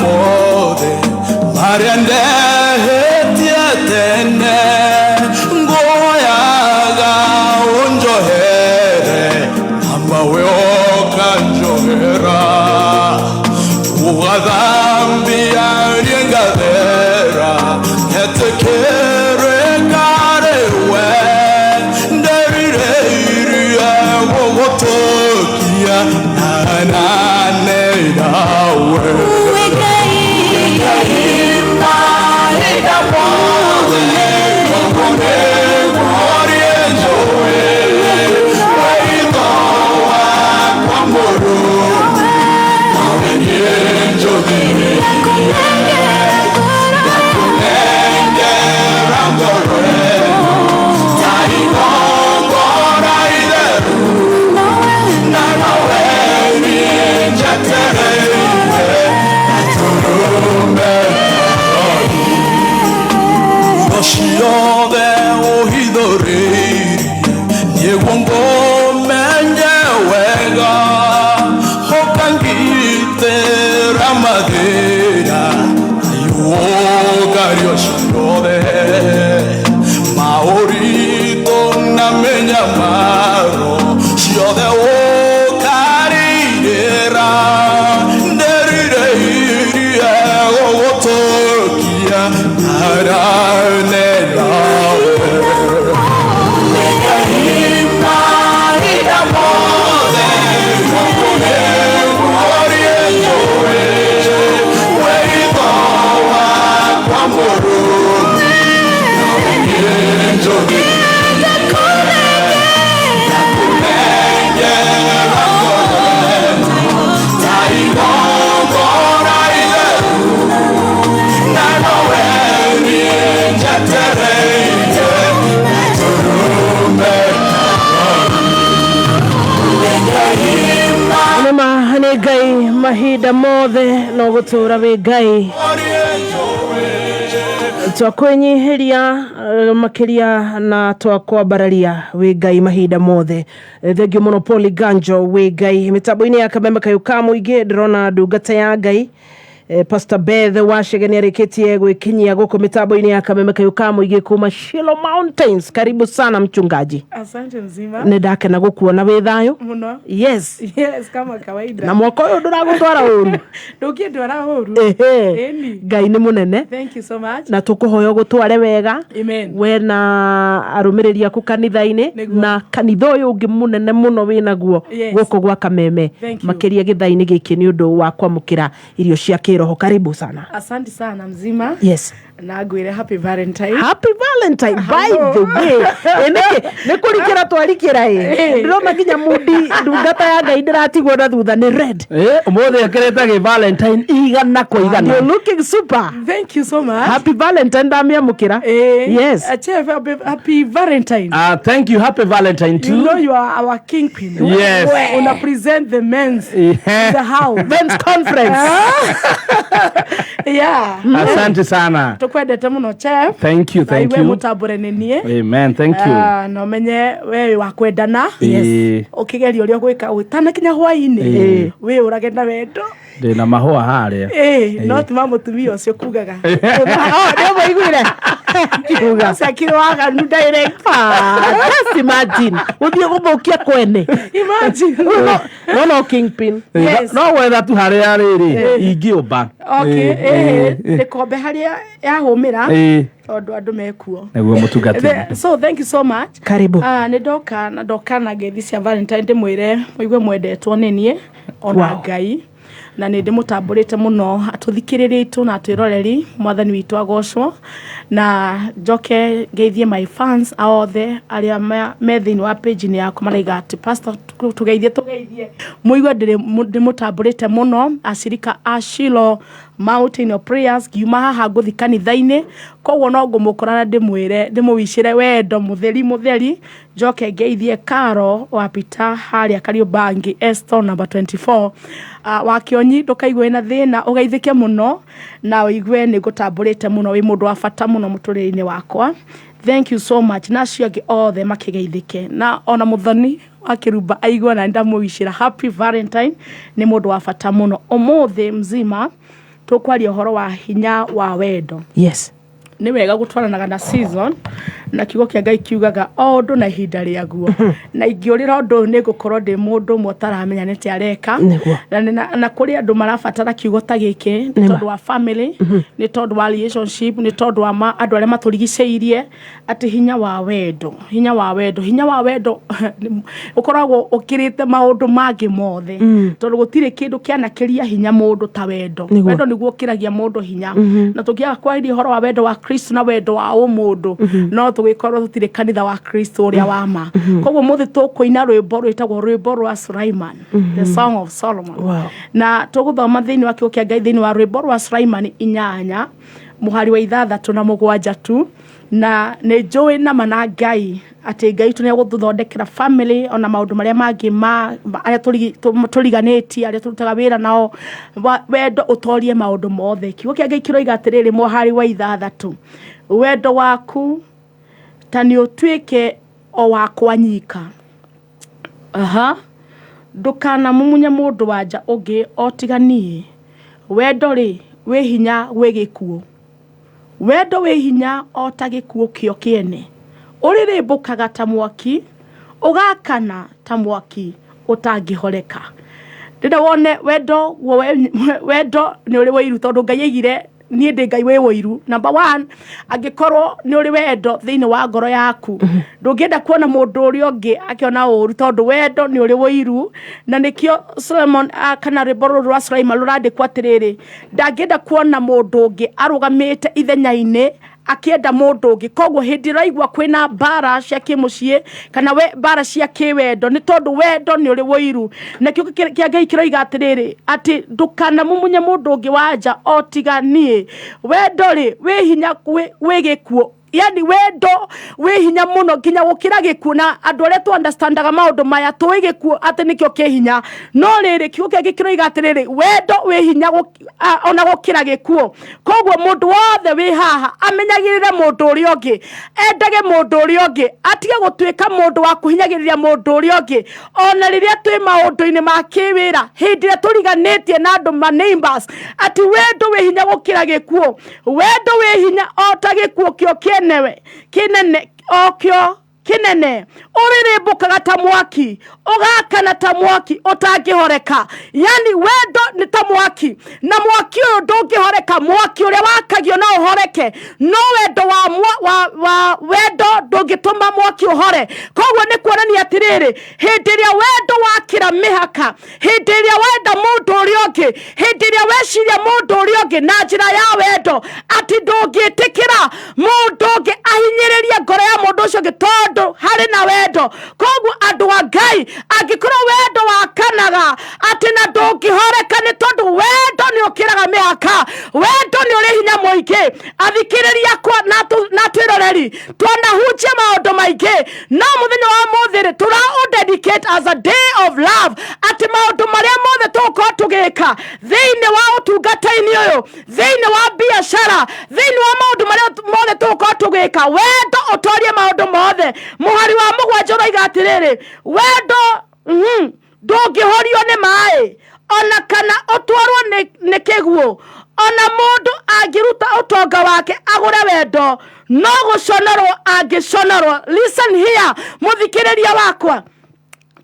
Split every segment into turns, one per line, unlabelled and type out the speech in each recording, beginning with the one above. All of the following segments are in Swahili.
mode Mariande hetiatene Ngoyaga unjohere Namba weoka njohera Ugadambi ariengadera Hetekere karewe Nderireiria wogotokia Nanane dawe Maorito na menya maro Shio de o carriera Nderireiria o tokia Arane lawe Nekahima ida mode Mokune morienjoe Weitoa kwa moru
Gai mahida mothe no gutura we gai twakwenyihiria makiria na twakwambararia we gai mahida mothe thengio monopoli ganjo we gai mitambo-ini ya Kameme Kayuka muingi ndirona ndungata ya Ngai Pst Beth wa Chege ni arikitie gwikinyia guko mitambo-ini ya Kameme Kayuka muingi kuma Shilo Mountains. Karibu sana mchungaji.
Asante mzima.
Ndakena gukuona we thayo
muno.
Yes
kama kawaida.
Na mwako uyu nduragutwara uru
ndukie ndwara uru
eni Ngai ni munene.
Thank you so much.
Na tukuhoya gutware wega.
Amen.
We na arumiriri aku kanitha-ini na kanitha uyu ungi munene muno wina guo guko gwa Kameme makiria githa-ini giki ni undu wa kwamukira irio cia kiroho. Karibu sana.
Asante sana mzima.
Yes.
Na gwire happy Valentine.
Happy Valentine by the way. Ne kurikira twarikira ndirona kinya mudi ndungata ya Ngai ndiratigwo na thutha ni red.
Umothe akireta ge Valentine igana kwa igana.
You're looking super.
Thank you so much.
Happy Valentine damia mukira. Yes.
Happy Valentine.
Thank you. Happy Valentine too.
You know you are our kingpin.
Yes.
Una present the men's the house.
Men's conference.
Yeah.
Asante sana.
Tukwendete muno chef.
Thank you.
Iwe mutabure nenie.
Amen. Thank you.
No menye we wakwendana.
Yes.
Ukigeria uria gwika utana kinya hwaini. We uragenda Wendo.
Ndina mahua haria.
Not mamutumia ucio kugaga.
Ndio muiguire. Kiuga
sakiro waga nu direct.
Just imagine. Uthie gubukia kwene.
Imagine.
No kingpin.
Yes.
No wetha tu haria riri ingiumba.
Okay. Nikombe haria ya humira. Ondo andu mekuo.
Neguo mutungati.
So thank you so much.
Karibu.
Nidoka na gethi cia Valentine ndimwire muigue mwendetwo nenie ona Ngai. Na nä ndä må tambå muno atuthikiriritu na atwiroreri mwathani witu agocwo na njoke ngeithie my fans aothe aria me thiini wa page ni yakwa maraiga ati pastor tugeithie muigwe ndä må tambå muno acirika a Shilo Mountain of Prayers kiuma haha nguthi kanitha-ini koguo no ngumukorana ndimwire ndimwicire wendo mutheri njoke ngeithie Karo wa Peter haria Kariubangi Esther number 24 wakionyi ndukaigwe na thina ugeithike muno na uigwe ni ngutambũrĩte muno wi mundu wa bata muno muturĩre-inĩ wakwa. Thank you so much. Na ciangi othe makigeithike na ona muthoni akirumba aigwa na ndamwicira happy Valentine ni mundu wa bata muno umuthi mzima tukwaria horo wa hinya wa wendo.
Yes.
Ni wega gutwaranaga na season na kiugo kia Ngai kiugaga o ndu na ihinda riaguo na ingiurira ndu ni gukorwo ndi mundu mutaramenya niti areka na kuri andu marabatara kiugo ta giki ni tondu wa family ni tondu wa relationship ni tondu wa andu aria maturigiceirie ati hinya wa wendo ukoragwo ukirite maundu mangi mothe tondu gutire kindu kianakiria hinya mundu ta wendo niguo kiragia mundu hinya na tukiaga kwaria horo wa wendo wa Kristo na wendo wa mundu no tugikorwo tutire kanitha wa Kristo uria wa ma koguo muthi tukuina rwimbo rwitagwo rwimbo rwa Sulaiman the song of Solomon na tuguthoma thiini wa kiugo kia Ngai thiini wa rwimbo rwa Sulaiman 8 muhari wa 6 na 7 tu na ne njui na mana Ngai ati Ngai tu ni guthondekera family ona maundu maria mangi aria turiganeti aria turutaga wira nao wendo utorie maundu mothe kiugo kia Ngai kiroiga atiriri muhari wa 6 wendo waku tani utwike o wakwa nyika ndukana mumunya mundu wanja ungi otiganie wendo ri wi hinya wi gikuo wendo wi hinya otagikuo kio kiene uriribũkaga ta mwaki ugakana ta mwaki utangihoreka ndida wone wendo ni uri wiru tondu Ngai aigire nie ndi Ngai wi wiru number 1 angikorwo ni uri wendo thiini wa ngoro yaku ndungienda kuona mundu uri ungi akiona uru tondu wendo ni uri wiru na nikio Solomon kana rwimbo rwa Sulaiman rurandikwa atiriri ndangienda kuona mundu ungi arugamite ithenyaini akienda mundu ungi koguo hindi raigwa kwina bara cia kimucie kana we bara cia kiwendo ni tondu wendo ni uri wiru na kiugo kia Ngai kiroiga atiriri ati ndukana mumunye mundu ungi wanja otiganie wendo ri wi hinya wi gikuo yani wendo wi hinya muno kinya gukira gikuo na andu aria tu understandaga maundu maya tu gikuo ati nikio ki hinya no riri kiugo kia Ngai kiroiga atiriri wendo wi hinya ona gukira gikuo koguo mundu wothe wi haha amenyagirire mundu uri ungi endage mundu uri ungi atige gutwika mundu wa kuhinyagirira mundu uri ungi ona riria twi maundu-ini ma kiwira hindi ria turiganitie na andu ma neighbors ati wendo wi hinya gukira gikuo wendo wi hinya ota gikuo kio kinene okyo kinene uriribũkaga ta mwaki ugakana ta mwaki utangihoreka yani wendo ni ta mwaki na mwaki uyu ndungihoreka mwaki uria wakagio na uhoreke no wendo wa wendo ndungituma mwaki uhore koguo ni kuonania atiriri hindi ria wendo wakira mihaka hindi ria wenda mundu uri ungi hindi ria weciria mundu uri ungi na njira ya wendo ati ndungitikira mundu ungi ahinyiririe ngoro ya mundu ucio ungi tondu hari na wendo koguo andu wa Ngai angikorwo wendo wakanaga ati na ndungihoreka ni tondu wendo ni ukiraga mihaka wendo ni uri hinya muingi athikiriria kwa na twiroreri twanahunjia maundu maingi no muthenya wa muthiri tura dedicate as a day of love ati maundu maria mothe tuko tugika thiini wa utungata-ini uyu thiini wa biashara thiini wa maundu maria mothe tuko tugika wendo utorie maundu mothe muhari wa 7 roiga atiriri wendo ndungihorio ni mai ona kana utwarwo ni kiguo ona mundu angiruta utonga wake agure wendo no guconorwo angiconorwo listen here muthikiriria wakwa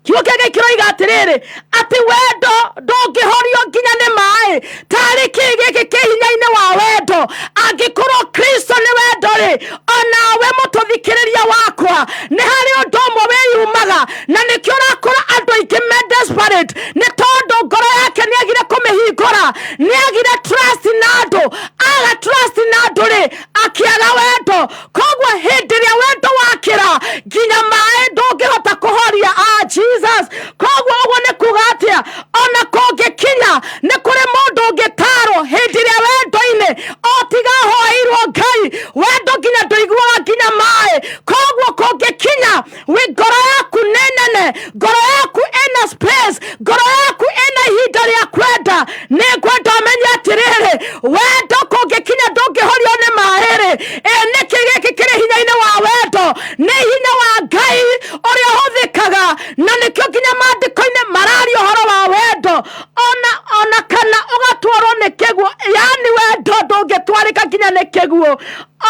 kiugo kia Ngai kiroiga atiriri ati wendo ndungihorio nginya ni mai tari kigiki kihinya-ini wa wendo angikorwo Kristo ni wendo ri ona we mututhikiriria wakwa ni hari undu umwe wiyumaga na nikio rakora andu aingi me desperate ni tondu ngoro yake ni agire kumihingura ni agire trust na andu aga trust na andu ri akiaga wendo koguo hindi ria wendo wakira nginya mai ndungihota kuhoria Jesus koguo uguo ni kugatia ona kungikinya ni kuri mundu ungitaro hindi ria wendo-ini otiga hoirwo Ngai wendo nginya nduiguaga nginya mai koguo kungikinya wi ngoro yaku nenene ngoro yaku ena space ngoro yaku ena ihinda ria kwenda ni kwenda menye atiriri wendo kungikinya ndungihorio ni mai niki giki kiri hinya-ini wa wendo ni hinya wa Ngai uria huthikaga na nikio nginya maandiko-ini mararia uhoro wa wendo ona kana ugatwarwo ni kiguo yani wendo ndũngĩtwarĩka nginya nĩ kĩguũ.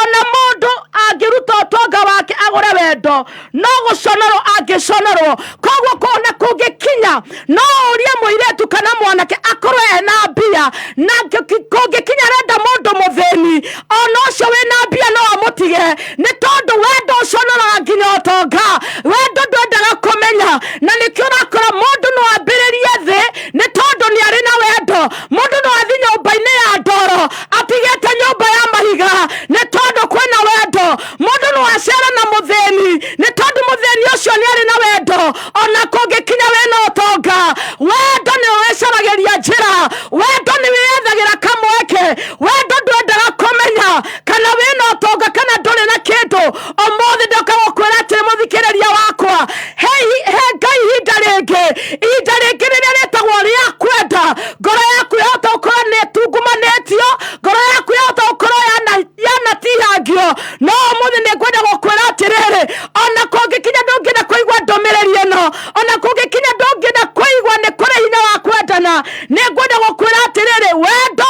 Ona mũndũ angĩruta ũtonga wake agũre wendo, no gũconorwo angĩconorwo. Koguo kũna kũngĩkinya no ũrie mũirĩtu kana mwanake akorwo ena mbia, na kũngĩkinya renda mũndũ mũthĩni, ona ũcio wĩna mbia no amũtige, nĩ tondũ wendo ũconoraga nginya ũtonga. Wendo ndwendaga kũmenya, na nĩkĩo ũrakora mũndũ no ambĩrĩrie thĩ nĩ tondũ nĩ arĩ na wendo. Mũndũ no athiĩ nyũmba-inĩ ya ndoro atigĩte nyũmba ya mahiga nĩ tondũ kwĩna wendo. Mũndũ no acera na mũthĩni nĩ tondũ mũthĩni ũcio nĩ arĩ na wendo. Ona kũngĩkinya wĩna ũtonga, wendo nĩ wĩcaragĩria njĩra. Wendo nĩ wĩyethagĩra kamweke. Wendo ndwendaga kũmenya kana wĩna ũtonga kana ndũrĩ na kĩndũ. Ũmũthĩ ndoka gũkwĩra atĩrĩ mũthikĩrĩria wakwa, he Ngai ihinda rĩngĩ rĩrĩa rĩtagwo rĩa kwenda. Ngoro yaku yahota gũkorwo nĩ tungumanĩtio, ngoro yaku yahota gũkorwo yanatihangio, no ũmũthĩ nĩ ngwenda gũkwĩra atĩrĩrĩ, ona kũngĩkinya ndũngĩenda kũigua ndũmĩrĩri ĩno, ona kũngĩkinya ndũngĩenda kũigua nĩ kũrĩ hinya wa kwendana, nĩ ngwenda gũkwĩra atĩrĩrĩ, wendo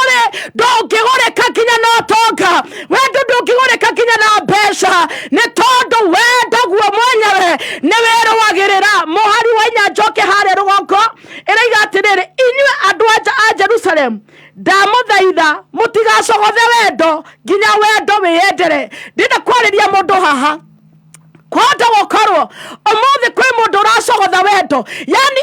ndũngĩgũrĩka nginya na ũtonga. Wendo ndũngĩgũrĩka nginya na mbeca, nĩ tondũ wendo guo mwenyewe nĩ wĩrũagĩrĩra. Mũhari wa inya njoke harĩa rũgongo ĩroiga atĩrĩrĩ, inyuĩ andũ a Jerusalemu, ndamũthaitha mũtigacogothe wendo nginya wendo wĩyendere. Ndĩna kwarĩria mũndũ haha kwenda gũkorwo ũmũthĩ kwĩ mũndũ ũracogotha wendo, yani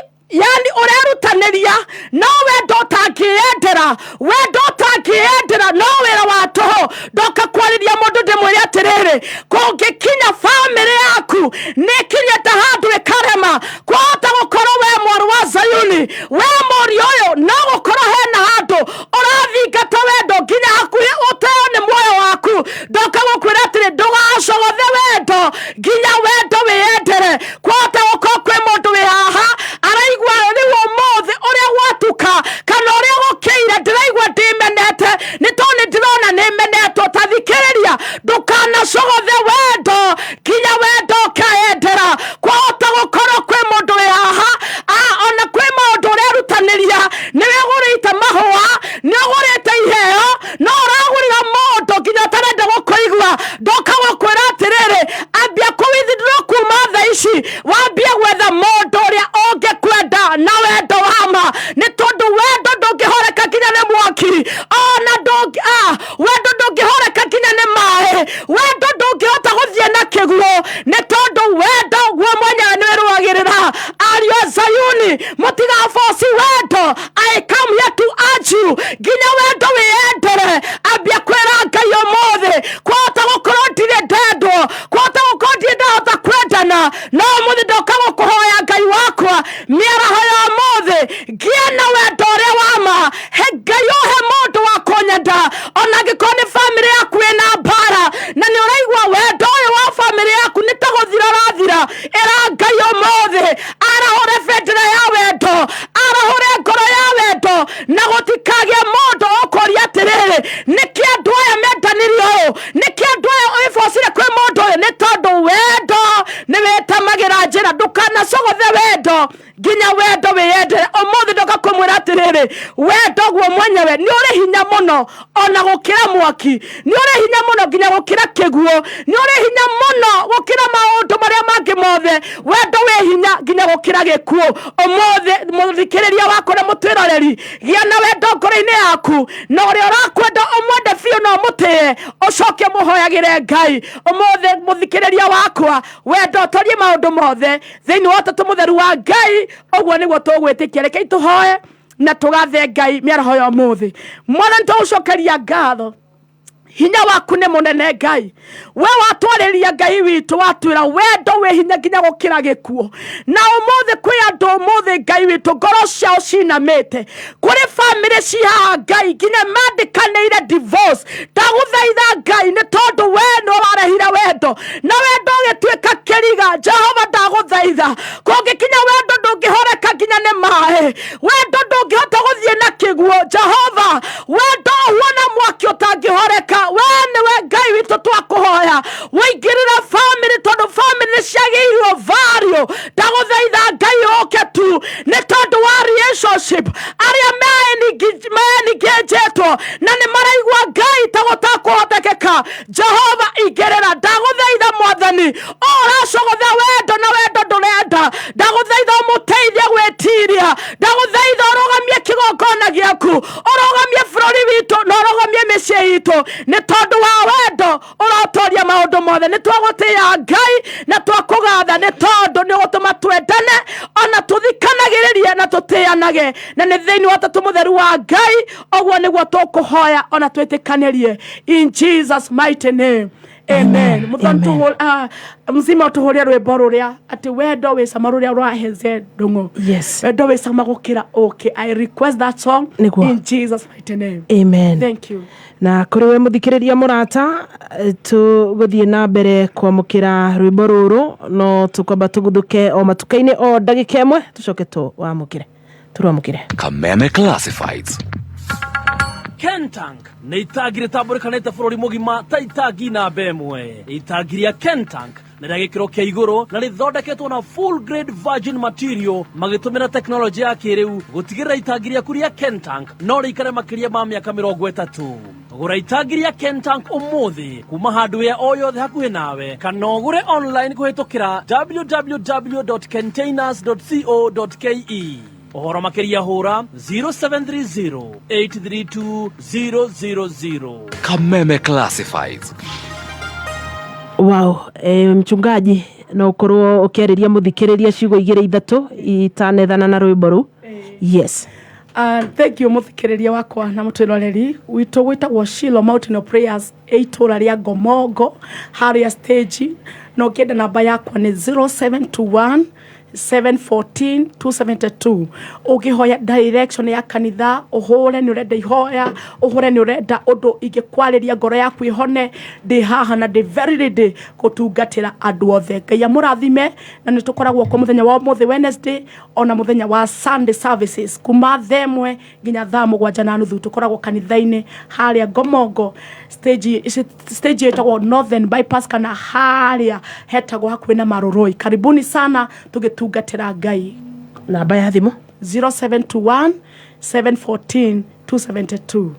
ũrerutanĩria no wendo ũtangĩyendera. Wendo ũtangĩyendera no wĩra wa tũhũ. Ndoka kwarĩria mũndũ ndĩmwĩre atĩrĩrĩ, kũngĩkinya bamĩrĩ yaku nĩkinyĩte handũ ĩkarema kwahota gũkorwo we mwarĩ wa Zayuni, we mũriũ ũyũ no gũkorwo hena handũ ũrathingata wendo nginya hakuhĩ ũteo nĩ muoyo waku. Ndoka gũkwĩra atĩrĩ, ndũgacogothe wendo nginya wendo wĩyendere. Kwahota gũkorwo kwĩ mũndũ wĩ haha araigua rĩu ũmũthĩ ũrĩa gwatuka kana ũrĩa gũkĩire, ndĩraigua ndĩmenete, nĩ tondũ nĩ ndĩrona nĩmenetwo. Tathikĩrĩria, ndũkanacogothe wendo nginya wendo ũkeyendera. Kwahota gũkorwo kwĩ mũndũ wĩ haha, ona kwĩ maũndũ ũrerutanĩria, nĩwe ũgũrĩte mahũa, nĩ ũgũrĩte iheo, no ũragũrĩra mũndũ nginya ũtarenda gũkũigua. Ndoka gũkwĩra atĩrĩrĩ, ambia kũwithindũrwo kuma thaa ici, wambie gwetha mũndũ ũrĩa ũngĩkwenda na wendo wama, nĩ tondũ wendo ndũngĩhoreka nginya nĩ mwaki, ona wendo ndũngĩhoreka nginya nĩ maĩ, wendo ndũngĩhota gũthiĩ na kĩguũ, nĩ tondũ wendo guo mwenyewe nĩ wĩrũagĩrĩra. Ariũ a Zayuni, mũtigaboci wendo. I come here to urge you, nginya wendo wĩyendere. Ambia kwĩra Ngai ũmũthĩ, kwahota gũkorwo ndirĩ ndendwo, kwahota gũkorwo ndirĩ ndahota kwendana, no ũmũthĩ ndoka gũkũhoya Ngai wakwa, mĩaraho ya ũmũthĩ ngĩe na wendo ũrĩa wama. He Ngai ũhe mũndũ wa kũnyenda, ona angĩkorwo nĩ bamĩrĩ yaku ĩna mbara na nĩ ũraigua wendo ũyũ wa bamĩrĩ yaku nĩ ta gũthira ũrathira, ĩra Ngai ũmũthĩ arahũre bendera ya wendo, arahũre ngoro ya wendo, na gũtikagĩa mũndũ ũkũria atĩrĩrĩ, nĩkĩ andũ aya mendanĩrio ũũ, nĩkĩ andũ aya ũbocire kwĩ mũndũ ũyũ, nĩ tondũ wendo nĩ wĩtamagĩra njĩra. Ndũkanacogothe wendo nginya wendo wĩyendere. Ũmũthĩ ndoka kũmwĩra atĩrĩrĩ, wendo guo mwenyewe nĩ ũrĩ hinya mũno ona gũkĩra mwaki, nĩ ũrĩ hinya mũno nginya gũkĩra kĩguũ, nĩ ũrĩ hinya mũno gũkĩra maũndũ marĩa mangĩ mothe. Wendo wĩ hinya nginya gũkĩra gĩkuũ. Ũmũthĩ mũthikĩrĩria wakwa na mũtwĩroreri, gĩa na wendo ngoro-inĩ yaku, na ũrĩa ũrakwenda ũmwende biũ na ũmũtĩe, ũcoke mũhoyagĩre Ngai. Ũmũthĩ mũthikĩrĩria wakwa, wendo ũtorie maũndũ mothe thĩinĩ wa ũtatũ mũtheru wa Ngai. Ũguo nĩguo tũgwĩtĩkia. Rekei tũhoe na tũgathe Ngai mĩaraho ya ũmũthĩ. Mwathani, tũgũcokeria ngatho, hinya waku nĩ mũnene Ngai. We watwarĩria Ngai witũ, watwĩra wendo wĩ hinya nginya gũkĩra gĩkuũ. Na ũmũthĩ kwĩ andũ ũmũthĩ Ngai witũ ngoro ciao cinamĩte, kũrĩ bamĩrĩ cihaha Ngai nginya mandĩkanĩire divorce. Ndagũthaitha Ngai, nĩ tondũ we nĩ ũrarehire wendo, na wendo ũgĩtuĩka kĩriga. Jehova, ndagũthaitha, kũngĩkinya wendo ndũngĩhoreka nginya nĩ maĩ, wendo ndũngĩhota gũthiĩ na kĩguũ. Jehova, wendo huona mwaki ũtangĩhoreka. We nĩwe Ngai witũ twakũhoya, wĩingĩrĩre bamĩrĩ, tondũ bamĩrĩ nĩ ciagĩirwo vario. Ndagũthaitha Ngai ũke tu, nĩ tondũ wa relationship, arĩa meningĩnjĩtwo na nĩ maraigua witũ nĩ tondũ wa wendo ũrotoria maũndũ mothe nĩ twagũtĩĩa Ngai na twakũgatha nĩ tondũ nĩ ũgũtũma twendane ona tũthikanagĩrĩrie na tũtĩanage na nĩ thĩinĩ wa Ũtatu Mũtheru wa Ngai ũguo nĩguo tũkũhoya ona twĩtĩkanĩrie in Jesus mighty name. Amen. Mzima utuhoria rwĩmbo rũrĩa atĩ wendo wĩ cama rũrĩa rwaheze ndũng'ũ.
Yes.
Wendo wĩ cama gũkĩra okay. I request that song in Jesus mighty name.
Amen.
Thank you.
Na kũrĩ we mũthikĩrĩria mũrata tũgũthiĩ na mbere kwamũkĩra rwĩmbo rũrũ no tũkwamba tũguthũke o matuka-inĩ o ndagĩka ĩmwe tũcoke tũrwamũkĩre.
Kameme Classifieds.
Kentank nĩ itangi rĩtambũrĩkanĩte bũrũri mũgima ta itangi namba ĩmwe. Itangi rĩa Kentank nĩ rĩa gĩkĩro kĩa igũrũ na rĩthondeketwo na full grade virgin material magĩtũmĩra teknolojĩ ya kĩrĩu gũtigĩrĩra itangi rĩaku rĩa Kentank no rĩikare makĩria ma mĩaka 30. Gũra itangi rĩa Kentank ũmũthĩ kuma hardware o yothe hakuhĩ nawe kana ũgũre online kũhĩtũkĩra www.containers.co.ke. Ohoro makeria hora 0730-832-000.
Kameme Classifieds.
Wow, mchungaji no ũkorwo ũkĩarĩria mũthikĩrĩria ciugo 2-3 itanethana na rwĩmbo rũu. Yes.
Thank you mũthikĩrĩria wakwa na mũtwĩroreri witũ gwĩtagwo Shiloh Mountain of Prayers itũra rĩa Ngomongo harĩa stage no kĩenda namba yakwa nĩ 0721 714-272. Ũngĩhoya direction ya kanitha ũhũre nĩ ũrenda ihoya ũhũre nĩ ũrenda ũndũ ingĩkwarĩria ngoro yaku ihone ndĩ haha na ndĩ very ready gũtungatĩra andũ othe. Ngai amũrathime na nĩ tũkoragwo kwa mũthenya wa ũmũthĩ Wednesday ona mũthenya wa Sunday services kuma 1 nginya 7:30 tũkoragwo kanitha-inĩ harĩa Ngomongo stage ĩtagwo Northern Bypass kana harĩa hetagwo hakuhĩ na Marũrũi. Karibuni sana tungatĩra Ngai.
Namba ya thimũ
0721 714-272.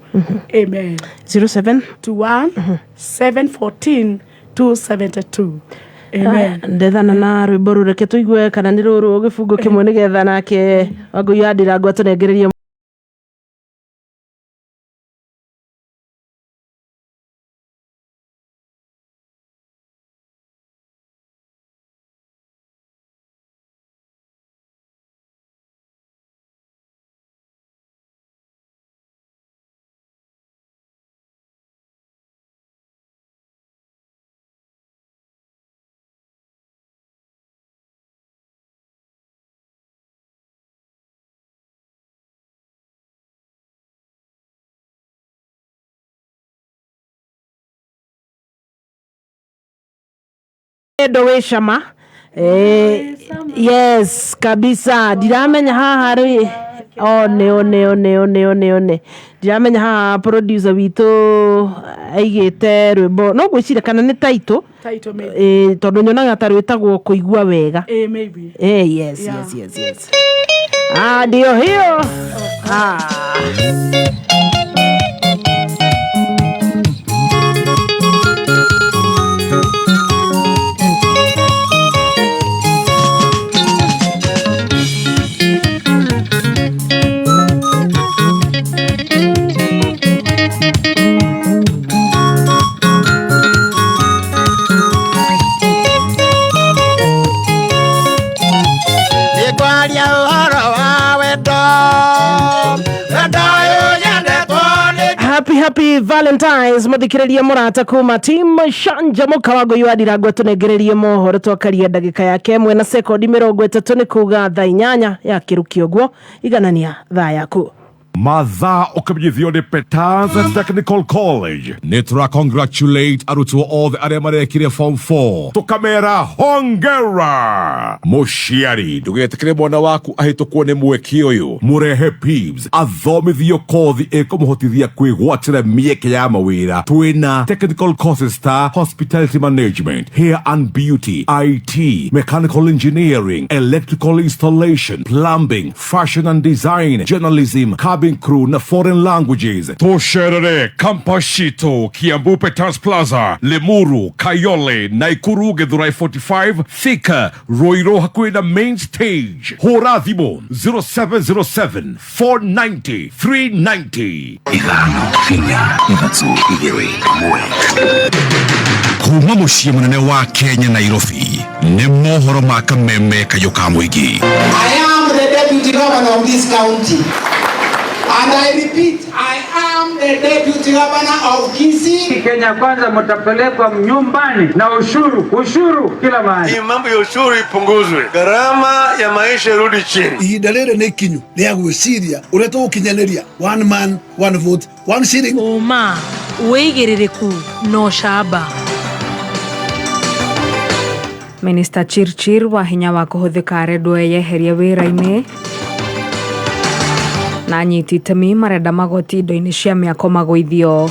Amen.
0721
714-272. Amen.
Ndethana na rwĩmbo rũrũ reke tũigue kana nĩ rũrũ gĩbungo kĩmwe nĩgetha nake Wangũi Andira ngwatũnengererie Wendo wĩ cama. Yes kabisa ndiramenya haha rĩ one ndiramenya haha producer witũ aigĩte rwĩmbo no gwĩciria kana nĩ title tondũ nyonaga ta rwĩtagwo kũigua wega
maybe
yes. Ndio hiyo Happy Valentine's muthikĩrĩria mũrata kuma team Shanja Wangũi Andira ngwatũnengererie mohoro twakaria ndagĩka yake 1 na sekondi 30 nĩ kuga thaa 8 ya kĩrũki ũguo iganania thaa yaku.
Mathaa ũkamenyithio nĩ Peters Technical College. Nĩ tũra-congratulate arutwo othe arĩa marekire form 4. Tũkamera hongera. Mũciari ndũgetĩkĩre mwana waku ahĩtũkwo nĩ mweke ũyũ. Mũrehe Pibs athomithio kothi ĩkũmũhotithia kwĩgwatĩra mĩeke ya mawĩra. Twĩna technical courses ta hospitality management, hair and beauty, IT, mechanical engineering, electrical installation, plumbing, fashion and design, journalism, cabin crew na foreign languages. Tosherere, Kampashito, Kiambu Peters Plaza, Lemuru, Kayole, Naikuru, Githurai 45, Thika, Roiro hakuhi na main stage. Horathimo 0707 490 390.
Ithano, Hinya, Ithatũ, Igĩrĩ, Mwe.
Kuma muciĩ munene wa Kenya Nairobi, nĩ mohoro ma kameme kayũ ka mũingĩ.
I am the deputy governor of this county. And I repeat, I am the deputy governor of Kisii.
Kenya kwanza mtapelekwa nyumbani na ushuru kila mahali.
Hii mambo ya ushuru ipunguzwe. Gharama ya maisha irudi chini.
Ihinda rĩrĩ nĩ ikinyu rĩa gwĩciria ũrĩa tũgũkinyanĩria one man, one vote, one shilling.
Ũma, wĩigĩrĩrĩku no camba.
Minister Chirchir wa hinya wa kũhũthĩka arendwo eyeherie wĩra-inĩ. Na anyiti itemi marenda magoti indo-inĩ cia mĩako magũithio.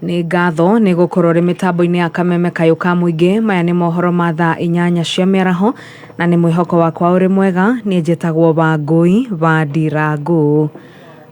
Nĩ ngatho nĩ gũkorwo rĩ mĩtambo-inĩ ya kameme kayũ ka mũingĩ. Maya nĩ mohoro ma thaa 8 cia mĩaraho na nĩ mwĩhoko wakwa ũrĩ mwega. Niĩ njĩtagwo Wangui wa Ndirangu.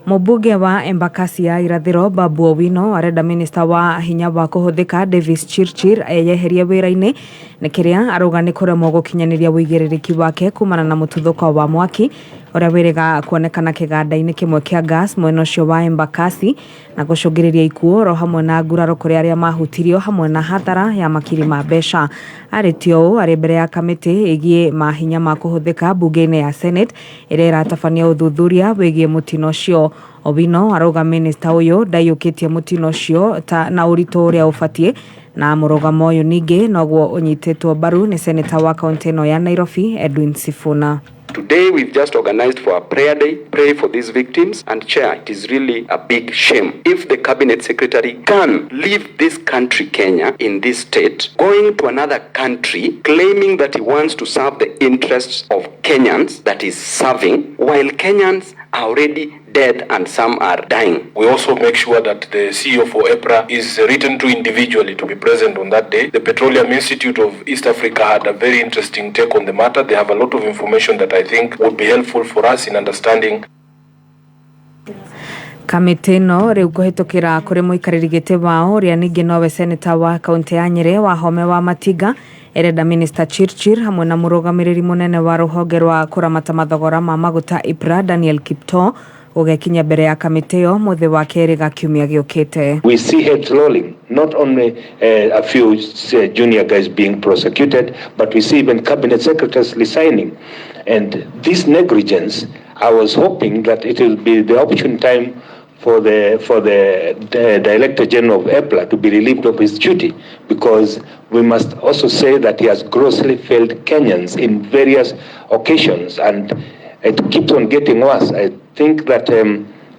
Mũmbunge wa Embakasi ya irathĩro Babu Owino arenda minister wa hinya wa kũhũthĩka Davis Chirchir eyeherie wĩra-inĩ nĩ kĩrĩa arauga nĩ kũremwo gũkinyanĩria wĩigĩrĩrĩki wake kumana na mũtuthũko wa mwaki ũrĩa wĩrĩga kuonekana kĩganda-inĩ kĩmwe kĩa gas mwena ũcio wa Embakasi na gũcũngĩrĩria ikuũ ro hamwe na nguraro kũrĩ arĩa mahutirio hamwe na hathara ya makiri ma mbeca. Arĩtio ũũ arĩ mbere ya kamĩtĩ ĩgiĩ mahinya ma kũhũthĩka bunge-inĩ ya Senate ĩrĩa ĩratabania ũthuthuria wĩgiĩ mũtino ũcio. Owino arauga minister ũyũ ndaiyũkĩtie mũtino ũcio na ũritũ ũrĩa ũbatiĩ na mũrũgamo ũyũ ningĩ noguo ũnyitĩtwo mbaru nĩ senator wa kaunti ĩno ya Nairobi Edwin Sifuna.
Today we've just organized for a prayer day, pray for these victims, and Chair, it is really a big shame if the cabinet secretary can leave this country, Kenya, in this state, going to another country, claiming that he wants to serve the interests of Kenyans that is serving, while Kenyans are already dead and some are dying.
We also make sure that the CEO for EPRA is written to individually to be present on that day. The Petroleum Institute of East Africa had a very interesting take on the matter. They have a lot of information that I think would be helpful for us in understanding.
Kamĩtĩ ĩno rĩu kũhĩtũkĩra kũrĩ mũikarĩri gĩtĩ wao ũrĩa ningĩ nowe seneta wa kaunti ya Nyeri Wahome wa Matinga erenda minister Chirchir hamwe na mũrũgamĩrĩri mũnene wa rũhonge rwa kũramata mathogora ma maguta IPRA Daniel Kipto ũgekinya mbere ya kamĩtĩ ĩyo mũthĩ wa kerĩ ga kiumia gĩũkĩte.
We see heads rolling, not only a few junior guys being prosecuted, but we see even cabinet secretaries resigning. And this negligence, I was hoping that it will be the opportune time for the Director General of EPLA to be relieved of his duty, because we must also say that he has grossly failed Kenyans in various occasions, and it keeps on getting worse. I think that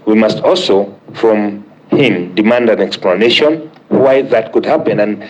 we must also, from him, demand an explanation why that could happen. And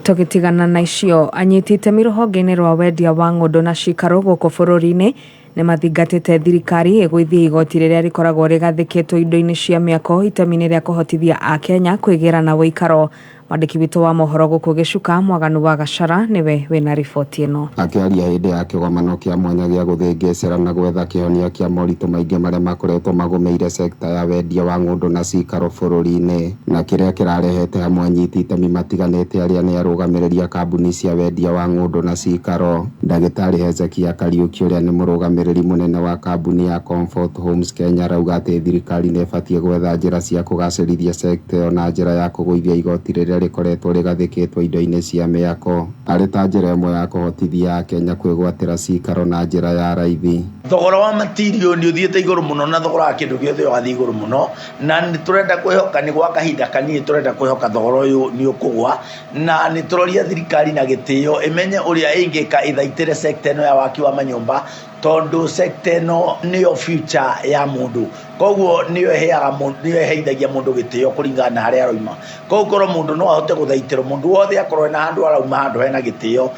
tũgĩtigana na icio anyiti itemi rũhonge-inĩ rwa wendia wa ng'ũndũ na cikaro gũkũ bũrũri-inĩ nĩ mathingatĩte thirikari ĩgũithie igoti rĩrĩa rĩkoragwo rĩgathĩkĩtwo indo-inĩ cia mĩako itemi-inĩ rĩa kũhotithia Akenya kwĩgĩra na wĩikaro. Mwandĩki witũ wa mohoro gũkũ Gĩcuka Mwaganu wa Gacara nĩwe wĩna riboti ĩno.
Akĩaria hĩndĩ ya kĩgomano kĩa mwanya gĩa gũthĩngĩcĩra na gwetha kĩhonia kĩa moritũ maingĩ marĩa makoretwo magũmĩire sekta ya wendia wa ng'ũndũ na cikaro bũrũri-inĩ na kĩrĩa kĩrarehete hamwe anyiti itemi matiganĩte arĩa nĩ arũgamĩrĩria kambuni cia wendia wa ng'ũndũ na cikaro. Ndagĩtarĩ Hezekia Kariuki ũrĩa nĩ mũrũgamĩrĩri mũnene wa kambuni ya Comfort Homes Kenya arauga atĩ thirikari nĩ ĩbatiĩ gwetha njĩra cia kũgacĩrithia sekta ĩyo na njĩra ya kũgũithia igoti rĩrĩa rĩkoretwo rĩgathĩkĩtwo indo-inĩ cia mĩako arĩ ta njĩra ĩmwe ya kũhotithia Akenya kwĩgwatĩra cikaro na njĩra ya raithi.
Thogora wa material nĩ ũthiĩte igũrũ mũno na thogora wa kĩndũ gĩothe ũgathiĩ igũrũ mũno, na nĩ tũrenda kwĩhoka nĩ gwa kahinda kanini tũrenda kwĩhoka thogora ũyũ nĩ ũkũgwa, na nĩ tũroria thirikari na gĩtĩo ĩmenye ũrĩa ĩngĩka ithaitĩre sekta ĩno ya waki wa manyũmba tondu sector no niyo future ya mundu koguo niyo heithagia mundu gitio kuringana na haria roima koguo mundu no ahote guthaitira mundu wothe akorwo na handu arauma handu hena gitio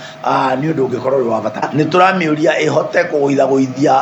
ni undu ungikorwo wa bata ni turamiuria ihote kuithaguithia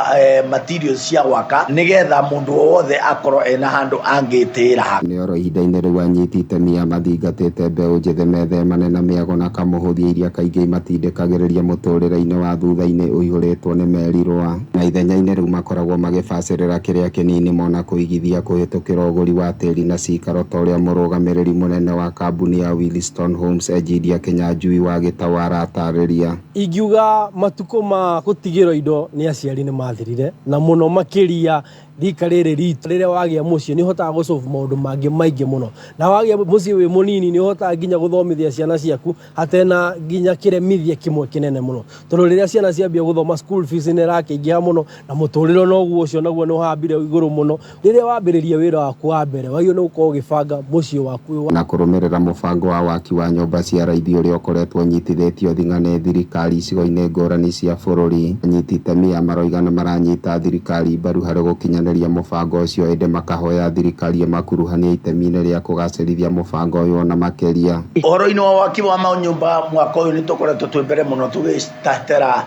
materials cia gwaka nigetha mundu wothe akorwo ena handu angitira
ni oro ihinda-inĩ rĩu anyitĩte mia mathingatĩte mbeũ njĩthĩ methemane na mĩago na kamũhũthia iria kaingĩ matindĩkagĩrĩria mũtũrĩre-inĩ wa thutha-inĩ ũihũrĩtwo nĩ merirwa na ithenya-inĩ rĩu makoragwo magĩbacĩrĩra kĩrĩa kĩnini mona kũigithia kũhĩtũkĩra ũgũri wa tĩri na cikaro ta ũrĩa mũrũgamĩrĩri mũnene wa kambuni ya Williston Homes Ejidia Kinyanjui wa Gĩtaũ aratarĩria.
Ingiuga matukũ ma gũtigĩrwo indo nĩ aciari nĩ mathirire na mũno makĩria rika rĩrĩ ritũ rĩrĩa wagĩa mũciĩ nĩ ũhotaga gũsolve maũndũ mangĩ maingĩ mũno na wagĩa mũciĩ wĩ mũnini nĩ ũhotaga nginya gũthomithia ciana ciaku hatena nginya kĩremithia kĩmwe kĩnene mũno tondũ rĩrĩa ciana ciambia gũthoma school fees nĩ rakĩingĩha mũno na mũtũrĩre noguo ũcio naguo nĩ ũhambire igũrũ mũno rĩrĩa wambĩrĩria wĩra waku wa mbere wagĩrĩirwo nĩ gũkorwo ũgĩbanga mũciĩ waku
na kũrũmĩrĩra mũbango wa waki wa nyũmba cia raithi ũrĩa ũkoretwo ũnyitithĩtio thing'a nĩ thirikari icigo-inĩ ngũrani cia bũrũri anyiti itemi a maroiga nĩ maranyita thirikari mbaru harĩ gũkinyanĩria mũbango ũcio ĩndĩ makahoya thirikari makuruhania itemi-inĩ rĩa kũgacĩrithia mũbango ũyũ na makĩria.
Ũhoro-inĩ wa waki wa manyũmba mwaka ũyũ nĩ tũkoretwo twĩ mbere mũno tũgĩtatĩra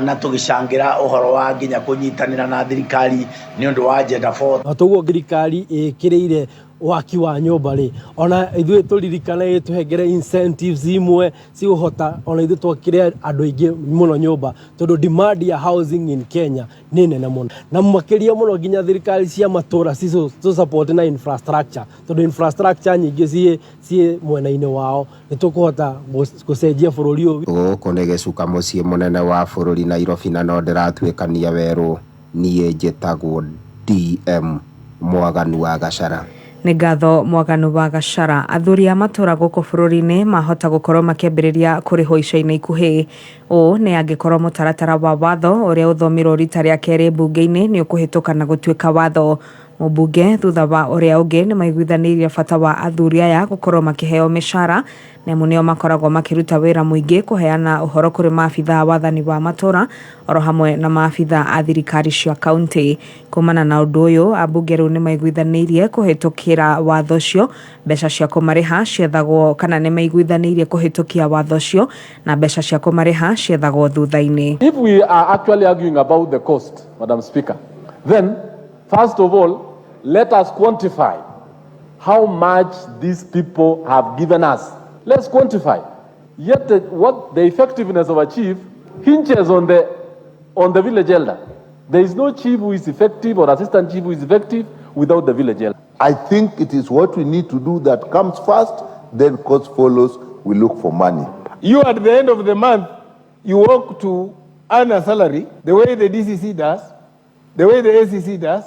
na tũgĩcangira ũhoro wa nginya kũnyitanĩra na thirikari nĩ ũndũ wa agenda 4.
Toguo thirikari ĩkĩrĩire waki wa nyũmba rĩ ona ithuĩ tũririkane tũhengere incentives imwe cigũhota ona ithuĩ twakĩre andũ aingĩ mũno nyũmba tondũ demand ya housing in Kenya nĩ nene mũno na makĩria mũno nginya thirikari cia matũra to support na infrastructure tondũ infrastructure nyingĩ ciĩ mwena-inĩ wao nĩ tũkũhota gũcenjia bũrũri ũyũ.
Gũkũ nĩ gĩcuka mũciĩ mũnene wa bũrũri Nairobi na no ndĩratuĩkania werũ niĩ njĩtagwo DM Mwaganu wa Gacara.
Nĩ ngatho Mwaganu wa Gacara. Athuri a matũra gũkũ bũrũri-inĩ mahota gũkorwo makĩambĩrĩria kũrĩhwo ica-inĩ ikuhĩ. Ũũ nĩ angĩkorwo mũtaratara wa watho ũrĩa ũthomirwo rita rĩa kerĩ mbunge-inĩ nĩ ũkũhĩtũka na gũtuĩka watho. Mũmbunge thutha wa ũrĩa ũngĩ nĩ maiguithanĩirie bata wa athuri aya gũkorwo makĩheo mĩcara nĩamu nĩo makoragwo makĩruta wĩra mũingĩ kũheana ũhoro kũrĩ maabitha wathani wa matũra oro hamwe na maabitha a thirikari cia kaunti. Kumana na ũndũ ũyũ ambunge rĩu nĩ maiguithanĩirie kũhĩtũkĩra watho ũcio mbeca cia kũmarĩha ciethagwo kana nĩ maiguithanĩirie kũhĩtũkia watho ũcio na mbeca cia kũmarĩha ciethagwo thutha-inĩ.
If we are actually arguing about the cost, Madam Speaker, then first of all, let us quantify how much these people have given us. Let's quantify. Yet what the effectiveness of a chief hinges on the village elder. There is no chief who is effective or assistant chief who is effective without the village elder.
I think it is what we need to do that comes first, then cost follows, we look for money.
You at the end of the month, you work to earn a salary the way the DCC does, the way the ACC does,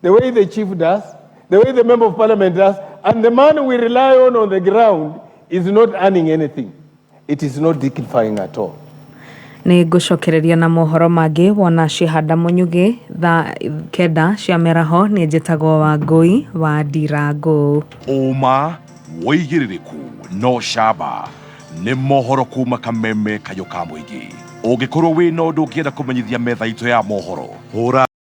the way the chief does, the way the member of parliament does, and the man we rely on the ground is not earning anything. It is not dignifying at all.
Nĩ ngũcokereria na mohoro mangĩ wona Cihanda Mũnyugĩ thaa 9 cia mĩaraho nĩ njĩtagwo Wangũi wa Ndirangũ.
Ũma wĩigĩrĩrĩku no camba nĩ mohoro kuma Kameme kayũ ka mũingĩ. Ũngĩkorwo wĩ na ũndũ ũngĩenda kũmenyithia metha itũ ya mohoro hũra